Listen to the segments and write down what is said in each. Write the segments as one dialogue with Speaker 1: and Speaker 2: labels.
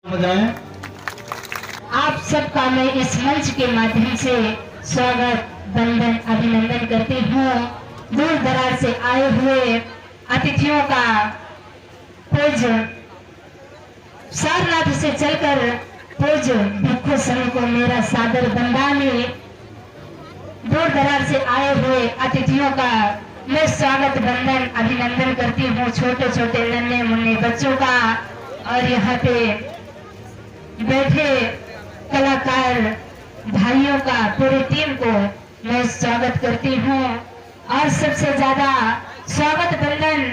Speaker 1: आप सबका मैं इस मंच के माध्यम से स्वागत वंदन अभिनंदन करती हूँ। दूर दराज से आए हुए अतिथियों का पूज सारनाथ से चलकर पूज भिक्षु संघ को मेरा सादर बंदानी। दूर दराज से आए हुए अतिथियों का मैं स्वागत वंदन अभिनंदन करती हूँ। छोटे छोटे नन्हे मुन्ने बच्चों का और यहाँ पे बैठे कलाकार भाइयों का पूरी टीम को मैं स्वागत करती हूँ। और सबसे ज्यादा स्वागत वंदन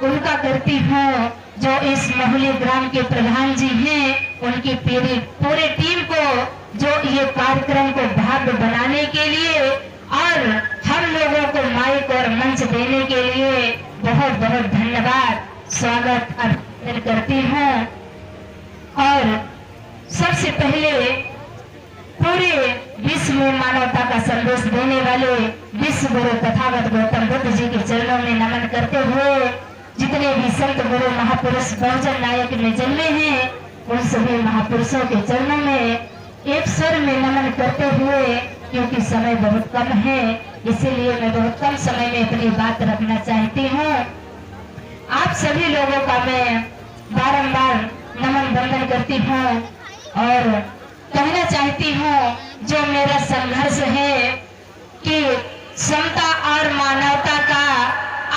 Speaker 1: उनका करती हूँ जो इस मोहली ग्राम के प्रधान जी हैं, उनकी पूरी टीम को जो ये कार्यक्रम को भव्य बनाने के लिए और हम लोगों को माइक और मंच देने के लिए बहुत बहुत धन्यवाद स्वागत अर्पित करती हूँ। और सबसे पहले पूरे विश्व में मानवता का संदेश देने वाले विश्व गुरु तथागत गौतम बुद्ध जी के चरणों में नमन करते हुए जितने भी संत गुरु महापुरुष बहुजन नायक में जन्मे हैं उन सभी महापुरुषों के चरणों में एक स्वर में नमन करते हुए, क्योंकि समय बहुत कम है इसीलिए मैं बहुत कम समय में अपनी बात रखना चाहती हूँ। आप सभी लोगों का मैं बारंबार नमन वंदन करती हूँ और कहना चाहती हूँ जो मेरा संघर्ष है कि समता और मानवता का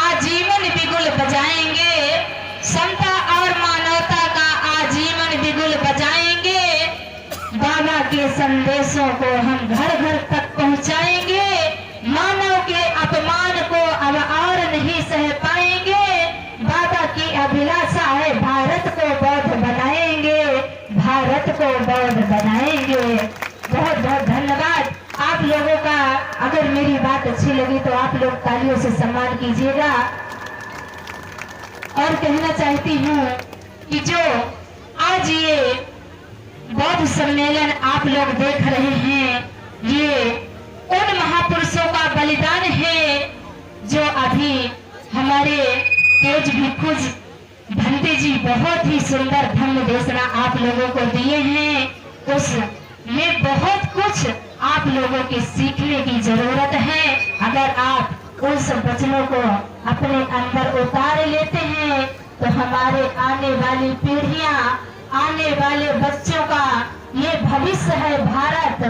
Speaker 1: आजीवन बिगुल बजाएंगे, समता और मानवता का आजीवन बिगुल बजाएंगे। बाबा के संदेशों को हम घर घर तक पहुँचाएंगे, मानव के अपमान को अब और नहीं सह पाएंगे। बाबा की अभिलाषा है भारत को बौद्ध बनाएंगे, भारत को बौद्ध बनाएंगे। बहुत बहुत धन्यवाद आप लोगों का। अगर मेरी बात अच्छी लगी तो आप लोग तालियों से सम्मान कीजिएगा। और कहना चाहती हूँ कि जो आज ये बौद्ध सम्मेलन आप लोग देख रहे हैं ये उन महापुरुषों का बलिदान है जो अभी हमारे तेज भिक्षु भंते जी बहुत ही सुंदर धम्म देशना आप लोगों को दिए हैं। उसमें बहुत कुछ आप लोगों की सीखने की जरूरत है। अगर आप उन सब वचनों को अपने अंदर उतार लेते हैं तो हमारे आने वाली पीढ़ियां, आने वाले बच्चों का ये भविष्य है भारत।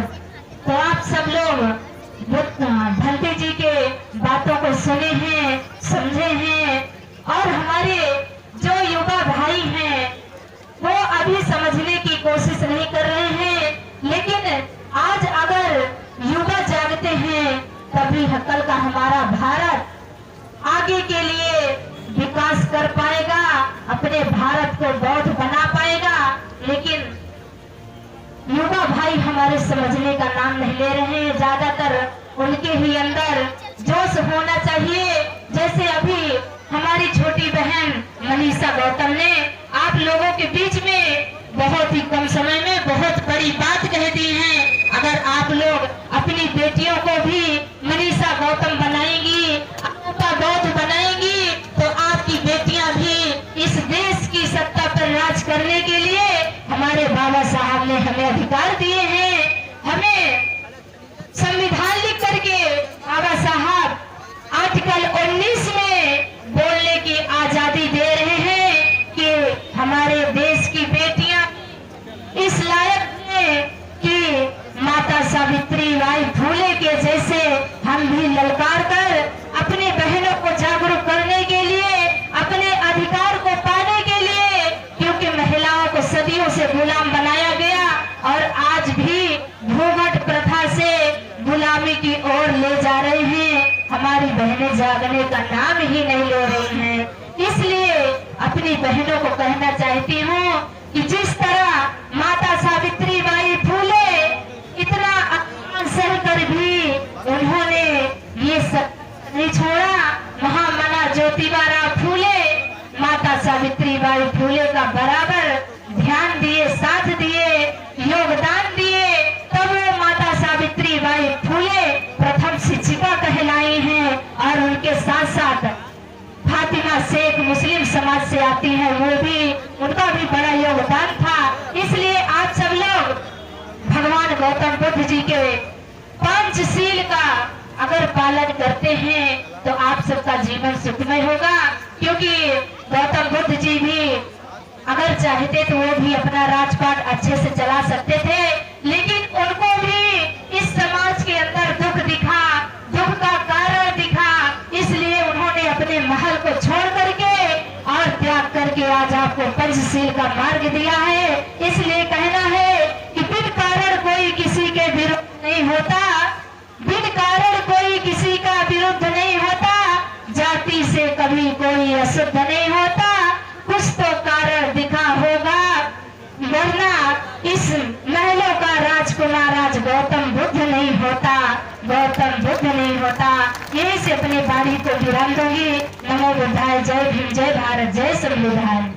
Speaker 1: तो आप सब लोग भंते जी के बातों को सुने हैं, समझे हैं और हमारे जो युवा भाई हैं वो अभी समझने की कोशिश नहीं कर रहे हैं, लेकिन आज अगर युवा जागते हैं तभी कल का हमारा भारत आगे के लिए विकास कर पाएगा, अपने भारत को बौद्ध बना पाएगा। लेकिन युवा भाई हमारे समझने का नाम नहीं ले रहे हैं। ज्यादातर उनके ही अंदर जोश होना चाहिए। जैसे अभी हमारी छोटी बहन मनीषा गौतम ने आप लोगों के बीच में बहुत ही कम समय में बहुत बड़ी बात कह दी है। अगर आप लोग अपनी बेटियों को भी मनीषा गौतम बनाएंगी, आपका बौद्ध बनाएंगी तो आपकी बेटियां भी इस देश की सत्ता पर राज करने के लिए हमारे बाबा साहब ने हमें अधिकार दिए हैं। हमें संविधान लिख करके बाबा साहब आर्टिकल 19 में बोलने की आजादी दे रहे हैं कि हमारे देश की बेटियां इस लायक हैं कि माता सावित्री बाई फुले के जैसे हम भी ललकार कर अपने बहनों को जागरूक करने के लिए, अपने अधिकार को पाने के लिए, क्योंकि महिलाओं को सदियों से गुलाम बनाया गया और आज भी भूगट प्रथा से गुलामी की ओर ले जा रहे हैं। हमारी बहनें जागने का नाम ही नहीं ले रही हैं। इसलिए अपनी बहनों को कहना चाहती हूँ कि जिस तरह माता सावित्री बाई फुले इतना अपमान सहकर भी उन्होंने ये सब नहीं छोड़ा, महामना ज्योतिबा फुले माता सावित्री बाई फुले का बराबर ध्यान दिए, साथ दिए, योगदान दिए, तब वो माता सावित्री बाई फुले प्रथम शिक्षिका कहलाई हैं। और उनके साथ साथ फातिमा शेख मुस्लिम समाज से आती है, वो भी उनका भी बड़ा योगदान था। इसलिए अगर पालन करते हैं तो आप सबका जीवन सुखमय होगा। क्योंकि गौतम बुद्ध जी भी अगर चाहते तो वो भी अपना राजपाट अच्छे से चला सकते थे, लेकिन उनको भी इस समाज के अंदर दुख दिखा, दुख का कारण दिखा, इसलिए उन्होंने अपने महल को छोड़ करके और त्याग करके आज आपको पंचशील का मार्ग दिया है। इसलिए कहना है कि बिन कारण कोई किसी के विरुद्ध नहीं होता, बिन कारण कोई किसी का विरुद्ध नहीं होता, जाति से कभी कोई अशुद्ध नहीं होता, कुछ तो कारण दिखा होगा, वरना इस महलों का राजकुमार आज गौतम बुद्ध नहीं होता, गौतम बुद्ध नहीं होता। यही से अपनी वाणी को विराम दूंगी। नमो बुद्धाय, जय भीम, जय भारत, जय संविधान।